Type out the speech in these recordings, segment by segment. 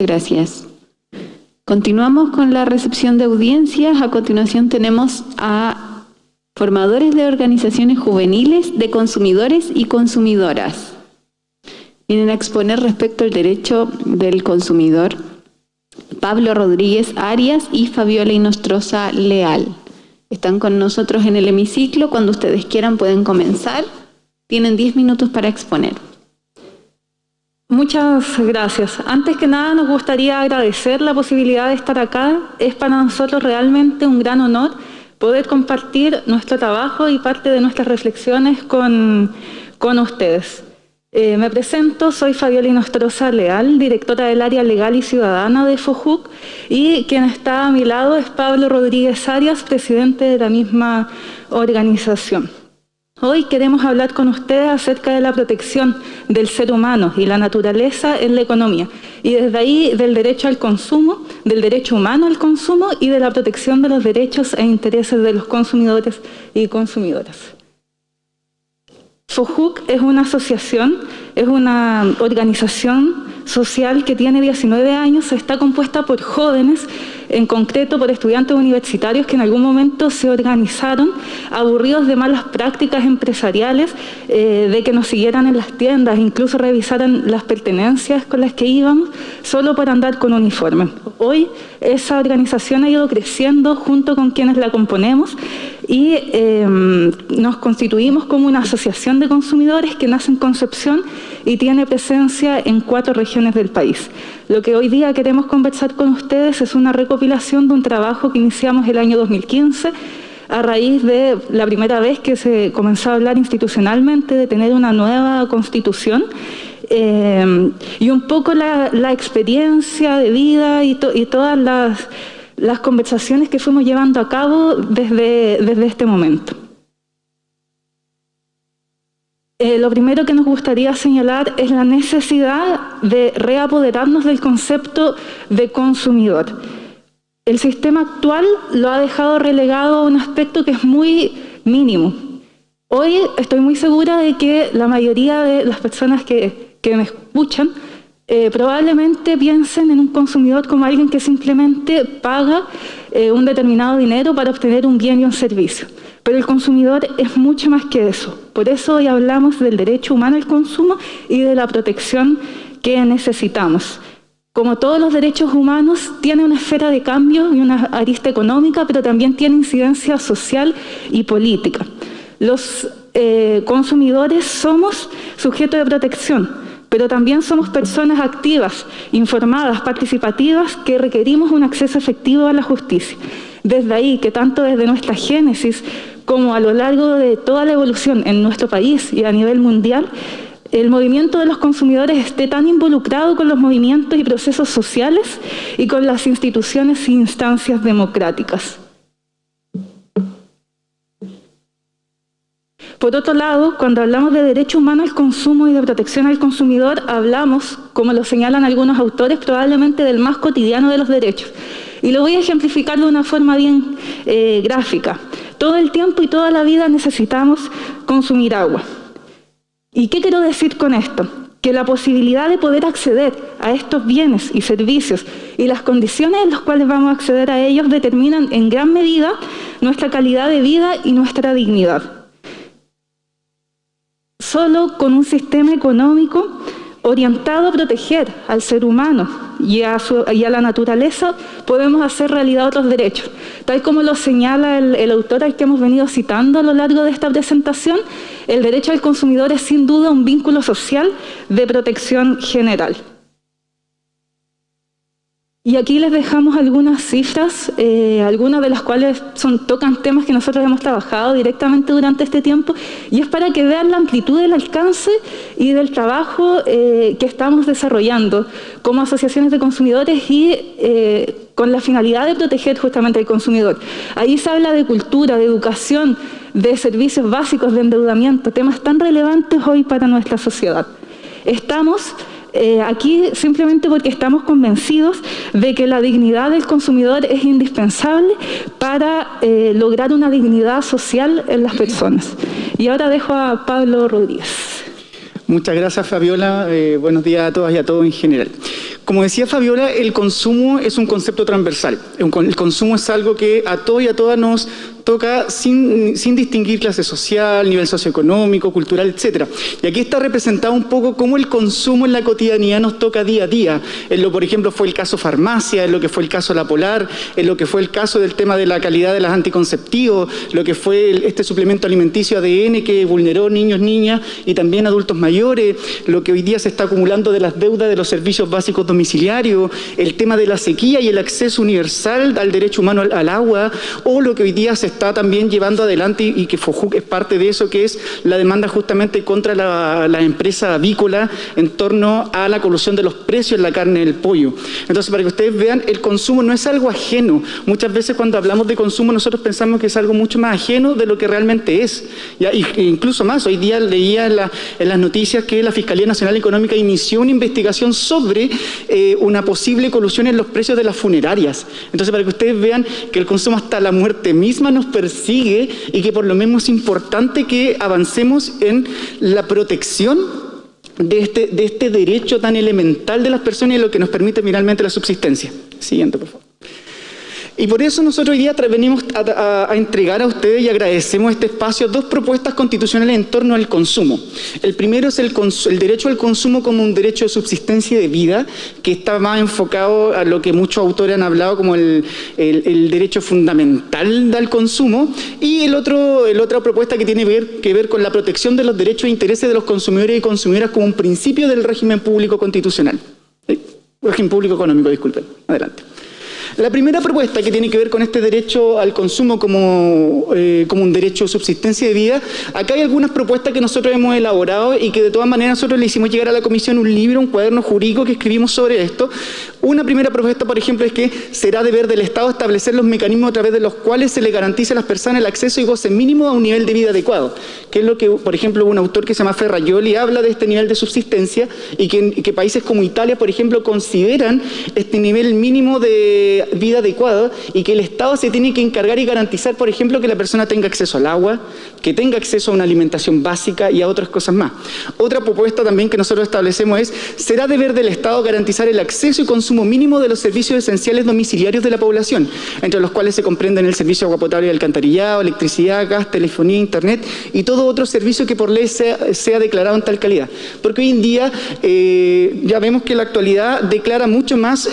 gracias. Continuamos con la recepción de audiencias. A continuación tenemos a formadores de organizaciones juveniles de consumidores y consumidoras. Vienen a exponer respecto al derecho del consumidor Pablo Rodríguez Arias y Fabiola Inostroza Leal. Están con nosotros en el hemiciclo. Cuando ustedes quieran pueden comenzar. Tienen 10 minutos para exponer. Muchas gracias. Antes que nada nos gustaría agradecer la posibilidad de estar acá. Es para nosotros realmente un gran honor poder compartir nuestro trabajo y parte de nuestras reflexiones con ustedes. Me presento, soy Fabiola Inostroza Leal, directora del área legal y ciudadana de FOJUC, y quien está a mi lado es Pablo Rodríguez Arias, presidente de la misma organización. Hoy queremos hablar con ustedes acerca de la protección del ser humano y la naturaleza en la economía, y desde ahí del derecho al consumo, del derecho humano al consumo y de la protección de los derechos e intereses de los consumidores y consumidoras. FOJUC es una asociación, es una organización social que tiene 19 años, está compuesta por jóvenes, en concreto por estudiantes universitarios que en algún momento se organizaron, aburridos de malas prácticas empresariales, de que nos siguieran en las tiendas, incluso revisaran las pertenencias con las que íbamos, solo por andar con uniforme. Hoy esa organización ha ido creciendo junto con quienes la componemos y nos constituimos como una asociación de consumidores que nace en Concepción y tiene presencia en 4 regiones del país. Lo que hoy día queremos conversar con ustedes es una recopilación de un trabajo que iniciamos el año 2015 a raíz de la primera vez que se comenzó a hablar institucionalmente de tener una nueva constitución y un poco la experiencia de vida y todas las conversaciones que fuimos llevando a cabo desde este momento. Lo primero que nos gustaría señalar es la necesidad de reapoderarnos del concepto de consumidor. El sistema actual lo ha dejado relegado a un aspecto que es muy mínimo. Hoy estoy muy segura de que la mayoría de las personas que me escuchan probablemente piensen en un consumidor como alguien que simplemente paga un determinado dinero para obtener un bien y un servicio. Pero el consumidor es mucho más que eso. Por eso hoy hablamos del derecho humano al consumo y de la protección que necesitamos. Como todos los derechos humanos, tiene una esfera de cambio y una arista económica, pero también tiene incidencia social y política. Los consumidores somos sujetos de protección, pero también somos personas activas, informadas, participativas, que requerimos un acceso efectivo a la justicia. Desde ahí, que tanto desde nuestra génesis como a lo largo de toda la evolución en nuestro país y a nivel mundial, el movimiento de los consumidores esté tan involucrado con los movimientos y procesos sociales y con las instituciones e instancias democráticas. Por otro lado, cuando hablamos de derecho humano al consumo y de protección al consumidor, hablamos, como lo señalan algunos autores, probablemente del más cotidiano de los derechos. Y lo voy a ejemplificar de una forma bien gráfica. Todo el tiempo y toda la vida necesitamos consumir agua. ¿Y qué quiero decir con esto? Que la posibilidad de poder acceder a estos bienes y servicios y las condiciones en las cuales vamos a acceder a ellos determinan en gran medida nuestra calidad de vida y nuestra dignidad. Solo con un sistema económico orientado a proteger al ser humano y a la naturaleza podemos hacer realidad otros derechos. Tal como lo señala el autor al que hemos venido citando a lo largo de esta presentación, el derecho al consumidor es sin duda un vínculo social de protección general. Y aquí les dejamos algunas cifras, algunas de las cuales tocan temas que nosotros hemos trabajado directamente durante este tiempo, y es para que vean la amplitud del alcance y del trabajo que estamos desarrollando como asociaciones de consumidores y con la finalidad de proteger justamente al consumidor. Ahí se habla de cultura, de educación, de servicios básicos, de endeudamiento, temas tan relevantes hoy para nuestra sociedad. Estamos aquí simplemente porque estamos convencidos de que la dignidad del consumidor es indispensable para lograr una dignidad social en las personas. Y ahora dejo a Pablo Rodríguez. Muchas gracias, Fabiola. Buenos días a todas y a todos en general. Como decía Fabiola, el consumo es un concepto transversal. El consumo es algo que a todos y a todas nos toca sin distinguir clase social, nivel socioeconómico, cultural, etc. Y aquí está representado un poco cómo el consumo en la cotidianidad nos toca día a día. En lo, por ejemplo, fue el caso farmacia, en lo que fue el caso La Polar, en lo que fue el caso del tema de la calidad de los anticonceptivos, lo que fue este suplemento alimenticio ADN que vulneró niños, niñas y también adultos mayores, lo que hoy día se está acumulando de las deudas de los servicios básicos domiciliarios, el tema de la sequía y el acceso universal al derecho humano al agua, o lo que hoy día se está también llevando adelante y que FOJUC es parte de eso, que es la demanda justamente contra la empresa avícola en torno a la colusión de los precios en la carne del pollo. Entonces, para que ustedes vean, el consumo no es algo ajeno. Muchas veces cuando hablamos de consumo nosotros pensamos que es algo mucho más ajeno de lo que realmente es. ¿Ya? Incluso más, hoy día leía en las noticias que la Fiscalía Nacional Económica inició una investigación sobre una posible colusión en los precios de las funerarias. Entonces, para que ustedes vean que el consumo hasta la muerte misma nos persigue y que por lo mismo es importante que avancemos en la protección de este derecho tan elemental de las personas y lo que nos permite finalmente la subsistencia. Siguiente, por favor. Y por eso nosotros hoy día venimos a entregar a ustedes y agradecemos este espacio dos propuestas constitucionales en torno al consumo. El primero es el derecho al consumo como un derecho de subsistencia y de vida, que está más enfocado a lo que muchos autores han hablado como el derecho fundamental al consumo, y la otra propuesta que tiene que ver con la protección de los derechos e intereses de los consumidores y consumidoras como un principio del régimen público constitucional. Régimen público económico, disculpen. Adelante. La primera propuesta, que tiene que ver con este derecho al consumo como un derecho de subsistencia de vida, acá hay algunas propuestas que nosotros hemos elaborado y que de todas maneras nosotros le hicimos llegar a la comisión un libro, un cuaderno jurídico que escribimos sobre esto. Una primera propuesta, por ejemplo, es que será deber del Estado establecer los mecanismos a través de los cuales se le garantice a las personas el acceso y goce mínimo a un nivel de vida adecuado, que es lo que, por ejemplo, un autor que se llama Ferrajoli habla de este nivel de subsistencia y que países como Italia, por ejemplo, consideran este nivel mínimo de vida adecuada y que el Estado se tiene que encargar y garantizar, por ejemplo, que la persona tenga acceso al agua, que tenga acceso a una alimentación básica y a otras cosas más. Otra propuesta también que nosotros establecemos es: será deber del Estado garantizar el acceso y consumo mínimo de los servicios esenciales domiciliarios de la población, entre los cuales se comprenden el servicio de agua potable y alcantarillado, electricidad, gas, telefonía, internet y todo otro servicio que por ley sea declarado en tal calidad. Porque hoy en día ya vemos que la actualidad declara muchos más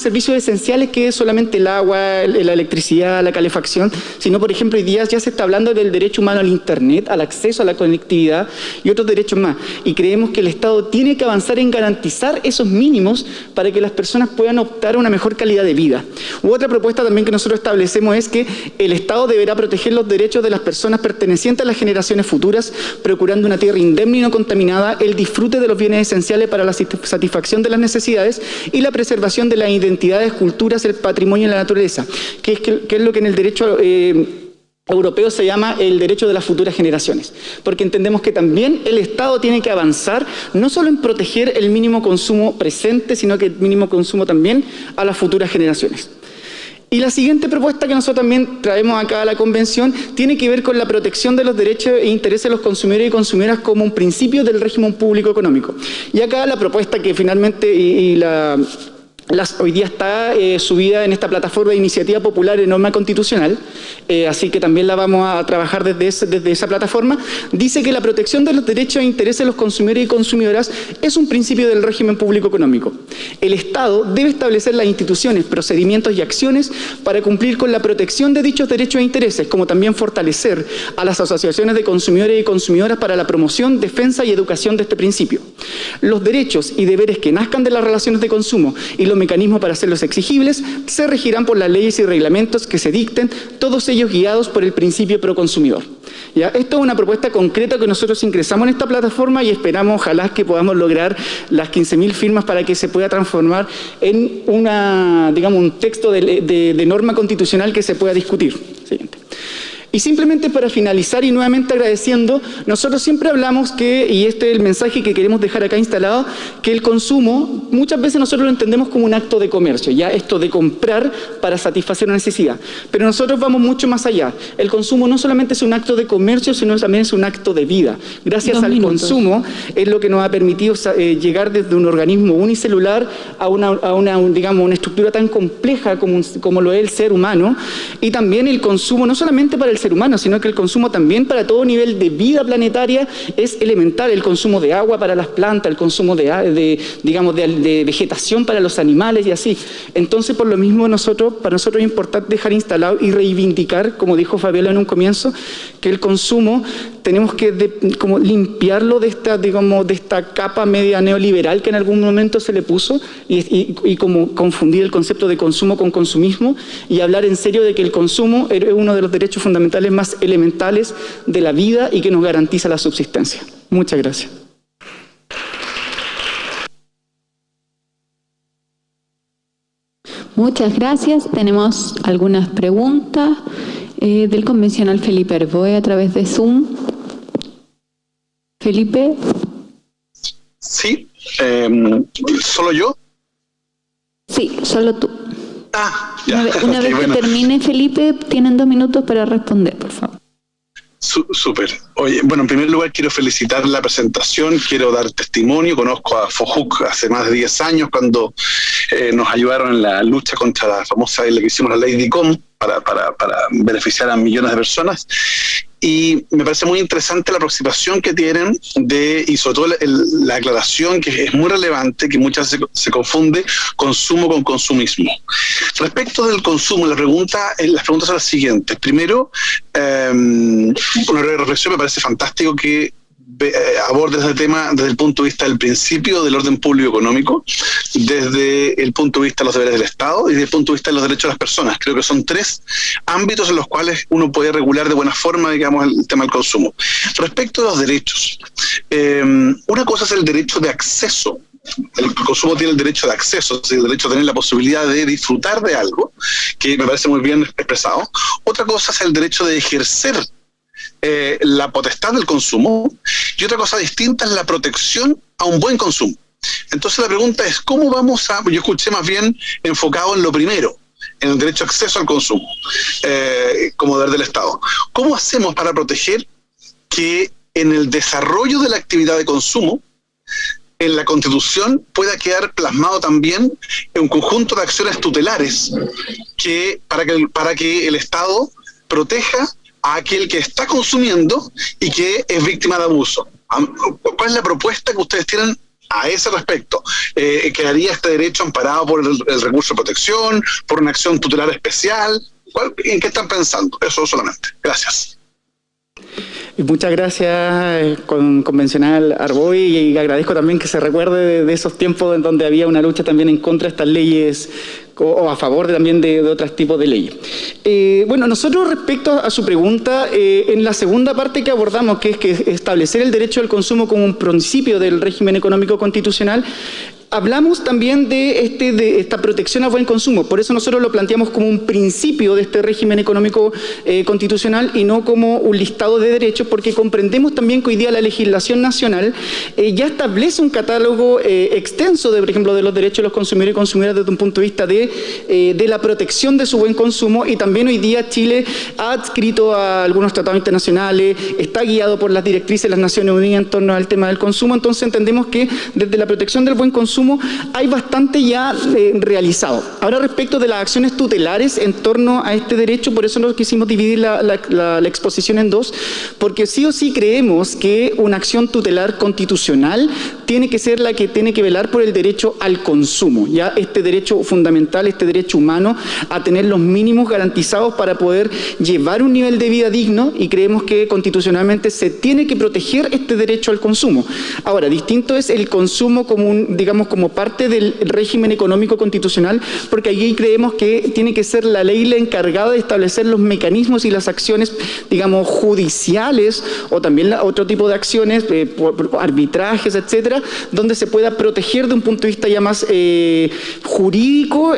servicios esenciales que solamente el agua, la electricidad, la calefacción, sino, por ejemplo, hoy día ya se está hablando del derecho humano al internet, al acceso a la conectividad y otros derechos más. Y creemos que el Estado tiene que avanzar en garantizar esos mínimos para que las personas puedan optar a una mejor calidad de vida. Otra propuesta también que nosotros establecemos es que el Estado deberá proteger los derechos de las personas pertenecientes a las generaciones futuras, procurando una tierra indemne y no contaminada, el disfrute de los bienes esenciales para la satisfacción de las necesidades y la preservación de las identidades, culturas, el patrimonio y la naturaleza, que es lo que en el derecho europeo se llama el derecho de las futuras generaciones, porque entendemos que también el Estado tiene que avanzar no solo en proteger el mínimo consumo presente, sino que el mínimo consumo también a las futuras generaciones. Y la siguiente propuesta que nosotros también traemos acá a la convención tiene que ver con la protección de los derechos e intereses de los consumidores y consumidoras como un principio del régimen público económico. Y acá la propuesta que finalmente hoy día está subida en esta plataforma de iniciativa popular de norma constitucional, así que también la vamos a trabajar desde esa plataforma. Dice que la protección de los derechos e intereses de los consumidores y consumidoras es un principio del régimen público económico. El Estado debe establecer las instituciones, procedimientos y acciones para cumplir con la protección de dichos derechos e intereses, como también fortalecer a las asociaciones de consumidores y consumidoras para la promoción, defensa y educación de este principio. Los derechos y deberes que nazcan de las relaciones de consumo y los mecanismos para hacerlos exigibles se regirán por las leyes y reglamentos que se dicten, todos ellos guiados por el principio proconsumidor. ¿Ya? Esto es una propuesta concreta que nosotros ingresamos en esta plataforma y esperamos, ojalá, que podamos lograr las 15.000 firmas para que se pueda transformar en un texto de norma constitucional que se pueda discutir. Siguiente. Y simplemente para finalizar y nuevamente agradeciendo, nosotros siempre hablamos que, y este es el mensaje que queremos dejar acá instalado, que el consumo, muchas veces nosotros lo entendemos como un acto de comercio, ya esto de comprar para satisfacer una necesidad. Pero nosotros vamos mucho más allá. El consumo no solamente es un acto de comercio, sino también es un acto de vida. Gracias al consumo es lo que nos ha permitido llegar desde un organismo unicelular a una estructura tan compleja como lo es el ser humano, y también el consumo no solamente para el ser humano, sino que el consumo también para todo nivel de vida planetaria es elemental. El consumo de agua para las plantas, el consumo de vegetación para los animales y así. Entonces, por lo mismo, para nosotros es importante dejar instalado y reivindicar, como dijo Fabiola en un comienzo, que el consumo tenemos que como limpiarlo de esta capa media neoliberal que en algún momento se le puso y como confundir el concepto de consumo con consumismo, y hablar en serio de que el consumo es uno de los derechos fundamentales más elementales de la vida y que nos garantiza la subsistencia. Muchas gracias. Muchas gracias. Tenemos algunas preguntas del convencional Felipe Arboe a través de Zoom. Felipe. Sí, ¿solo yo? Sí, solo tú. Ya. Una vez que termine, Felipe, tienen 2 minutos para responder, por favor. Súper. Oye, bueno, en primer lugar quiero felicitar la presentación, quiero dar testimonio. Conozco a FOJUC hace más de 10 años cuando nos ayudaron en la lucha contra la famosa, la que hicimos la ley DICOM para beneficiar a millones de personas. Y me parece muy interesante la aproximación que tienen y sobre todo la aclaración, que es muy relevante, que muchas veces se confunde consumo con consumismo. Respecto del consumo, las preguntas son las siguientes. Primero, una reflexión: me parece fantástico que abordes este tema desde el punto de vista del principio del orden público económico, desde el punto de vista de los deberes del Estado y desde el punto de vista de los derechos de las personas. Creo que son 3 ámbitos en los cuales uno puede regular de buena forma, digamos, el tema del consumo. Respecto a los derechos, una cosa es el derecho de acceso. El consumo tiene el derecho de acceso, es decir, el derecho a tener la posibilidad de disfrutar de algo, que me parece muy bien expresado. Otra cosa es el derecho de ejercer la potestad del consumo, y otra cosa distinta es la protección a un buen consumo. Entonces la pregunta es, ¿cómo vamos a...? Yo escuché más bien enfocado en lo primero, en el derecho a acceso al consumo, como deber del Estado. ¿Cómo hacemos para proteger que en el desarrollo de la actividad de consumo, en la Constitución, pueda quedar plasmado también en un conjunto de acciones tutelares para que el Estado proteja a aquel que está consumiendo y que es víctima de abuso? ¿Cuál es la propuesta que ustedes tienen a ese respecto? ¿Quedaría este derecho amparado por el recurso de protección, por una acción tutelar especial? ¿En qué están pensando? Eso solamente. Gracias. Muchas gracias, convencional Arboe, y agradezco también que se recuerde de esos tiempos en donde había una lucha también en contra de estas leyes o a favor también de otros tipos de leyes. Bueno, nosotros respecto a su pregunta, en la segunda parte que abordamos, que es que establecer el derecho al consumo como un principio del régimen económico constitucional, hablamos también de esta protección al buen consumo. Por eso nosotros lo planteamos como un principio de este régimen económico constitucional y no como un listado de derechos, porque comprendemos también que hoy día la legislación nacional ya establece un catálogo extenso, por ejemplo, de los derechos de los consumidores y consumidoras desde un punto de vista de la protección de su buen consumo, y también hoy día Chile ha adscrito a algunos tratados internacionales, está guiado por las directrices de las Naciones Unidas en torno al tema del consumo. Entonces entendemos que desde la protección del buen consumo hay bastante ya realizado. Ahora, respecto de las acciones tutelares en torno a este derecho, por eso nos quisimos dividir la exposición en 2, porque sí o sí creemos que una acción tutelar constitucional tiene que ser la que tiene que velar por el derecho al consumo, ya este derecho fundamental, este derecho humano a tener los mínimos garantizados para poder llevar un nivel de vida digno, y creemos que constitucionalmente se tiene que proteger este derecho al consumo. Ahora, distinto es el consumo como parte del régimen económico constitucional, porque allí creemos que tiene que ser la ley la encargada de establecer los mecanismos y las acciones, digamos, judiciales, o también otro tipo de acciones, por arbitrajes, etcétera, donde se pueda proteger de un punto de vista ya más jurídico,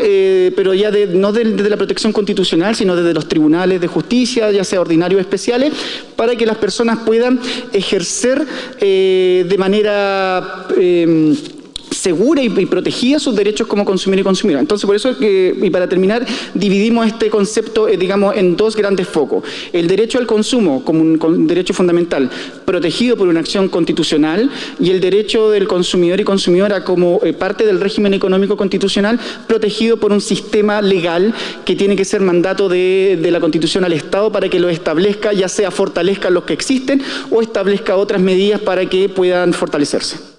pero ya no desde la protección constitucional, sino desde los tribunales de justicia, ya sea ordinarios o especiales, para que las personas puedan ejercer de manera segura y protegida sus derechos como consumidor y consumidora. Entonces, por eso, y para terminar, dividimos este concepto, digamos, en dos grandes focos. El derecho al consumo como un derecho fundamental protegido por una acción constitucional, y el derecho del consumidor y consumidora como parte del régimen económico constitucional protegido por un sistema legal que tiene que ser mandato de la Constitución al Estado para que lo establezca, ya sea fortalezca los que existen o establezca otras medidas para que puedan fortalecerse.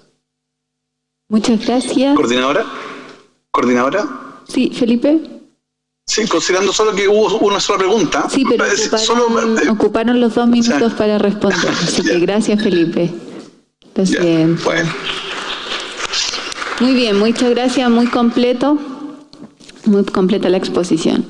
Muchas gracias. ¿Coordinadora? Sí, Felipe. Sí, considerando solo que hubo una sola pregunta. Sí, pero ocuparon los 2 minutos para responder. Así que gracias, Felipe. Entonces, bueno. Muy bien, muchas gracias. Muy completa la exposición.